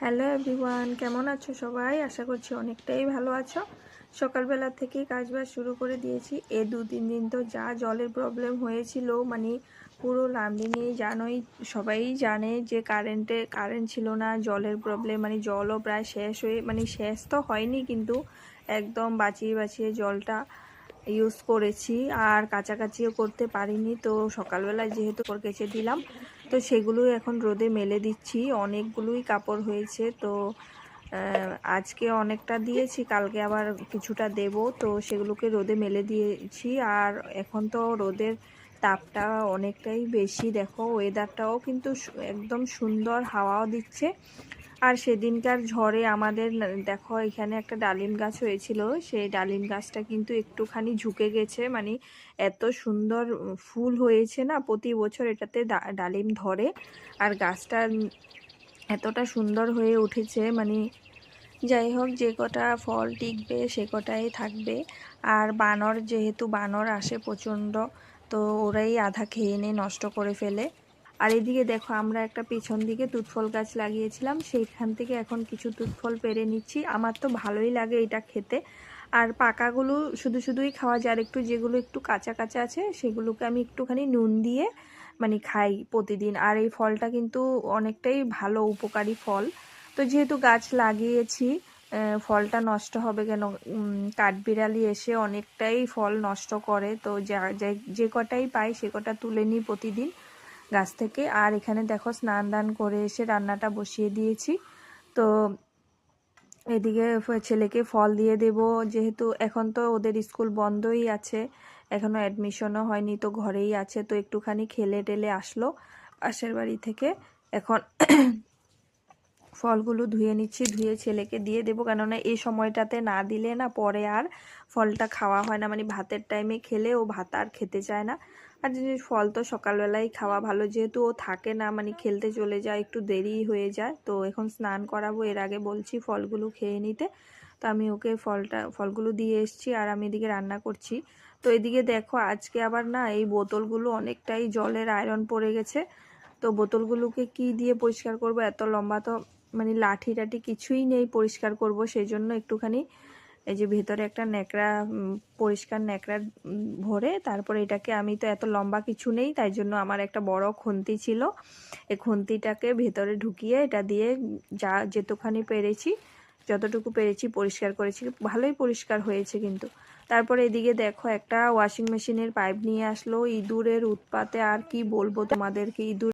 Hello everyone, কেমন আছো সবাই? আশা করছি অনেকটাই ভালো আছো। সকালবেলা থেকেই কাজবাজ শুরু করে দিয়েছি। এই 2-3 দিন তো যা জলের প্রবলেম হয়েছিল, মানে পুরো লামডিংয়ে জানোই, সবাই জানে যে কারেন্ট ছিল না, জলের প্রবলেম, মানে জলও প্রায় শেষ হয়ে, মানে শেষ তো হয়নি কিন্তু একদম বাঁচিয়ে বাঁচিয়ে জলটা ইউজ করেছি। আর কাচাকাচিও করতে পারিনি, তো সকালবেলায় যেহেতু কাপড় কেচে দিলাম, তো সেগুলো এখন রোদে মেলে দিচ্ছি। অনেকগুলোই কাপড় হয়েছে, তো আজকে অনেকটা দিয়েছি, কালকে আবার কিছুটা দেব, তো সেগুলোকে রোদে মেলে দিয়েছি। আর এখন তো রোদের তাপটা অনেকটাই বেশি, দেখো ওয়েদারটাও কিন্তু একদম সুন্দর, হাওয়াও দিচ্ছে। আর সেদিনকার ঝড়ে আমাদের দেখো এখানে একটা ডালিম গাছ হয়েছিল, সেই ডালিম গাছটা কিন্তু একটুখানি ঝুঁকে গেছে, মানে এত সুন্দর ফুল হয়েছে না, প্রতি বছর এটাতে ডালিম ধরে। আর গাছটা এতটা সুন্দর হয়ে উঠেছে, মানে যাই হোক, যে কটা ফল টিকবে সে কটাই থাকবে। আর বানর, যেহেতু বানর আসে প্রচণ্ড, তো ওরাই আধা খেয়ে এনে নষ্ট করে ফেলে। আর এদিকে দেখো, আমরা একটা পিছন দিকে তুতফল গাছ লাগিয়েছিলাম, সেইখান থেকে এখন কিছু তুতফল পেরে নিচ্ছি। আমার তো ভালোই লাগে এটা খেতে। আর পাকাগুলো শুধু শুধুই খাওয়া যায়, আর একটু যেগুলো একটু কাঁচা কাঁচা আছে সেগুলোকে আমি একটুখানি নুন দিয়ে মানে খাই প্রতিদিন। আর এই ফলটা কিন্তু অনেকটাই ভালো, উপকারী ফল। তো যেহেতু গাছ লাগিয়েছি, ফলটা নষ্ট হবে কেন? কাঠবিড়ালি এসে অনেকটাই ফল নষ্ট করে, তো যে কটাই পাই সে কটা তুলে নিই প্রতিদিন গাছ থেকে। আর এখানে দেখো স্নান দান করে এসে রান্নাটা বসিয়ে দিয়েছি। তো এদিকে ছেলেকে ফল দিয়ে দেব, যেহেতু এখন তো ওদের স্কুল বন্ধই আছে, এখনও অ্যাডমিশনও হয়নি, তো ঘরেই আছে। তো একটুখানি খেলে টেলে আসলো পাশের বাড়ি থেকে। এখন ফলগুলো ধুয়ে নিচ্ছি, ধুয়ে ছেলেকে দিয়ে দেবো, কেননা এই সময়টাতে না দিলে না পরে আর ফলটা খাওয়া হয় না, মানে ভাতের টাইমে খেলে ও ভাত আর খেতে চায় না। আর জিনিস ফল তো সকালবেলাই খাওয়া ভালো, যেহেতু ও থাকে না, মানে খেলতে চলে যায়, একটু দেরি হয়ে যায়। তো এখন স্নান করাবো, এর আগে বলছি ফলগুলো খেয়ে নিতে। তো আমি ওকে ফলগুলো দিয়ে এসছি, আর আমি এদিকে রান্না করছি। তো এদিকে দেখো, আজকে আবার না এই বোতলগুলো অনেকটাই জলের আয়রন পড়ে গেছে। তো বোতলগুলোকে কি দিয়ে পরিষ্কার করব? এত লম্বা তো মানে লাঠি টাঠি কিছুই নেই পরিষ্কার করব, সেই জন্য একটুখানি এই যে ভেতরে একটা ন্যাকড়া, পরিষ্কার ন্যাকড়া ভরে, তারপরে এটাকে, আমি তো এত লম্বা কিছু নেই, তাই জন্য আমার একটা বড় খুন্তি ছিল, এই খুন্তিটাকে ভেতরে ঢুকিয়ে এটা দিয়ে যতটুকু পেরেছি পরিষ্কার করেছি। ভালোই পরিষ্কার হয়েছে কিন্তু। তারপরে এদিকে দেখো, একটা ওয়াশিং মেশিনের পাইপ নিয়ে আসলো। ইঁদুরের উৎপাতে আর কি বলবো তোমাদেরকে, ইঁদুর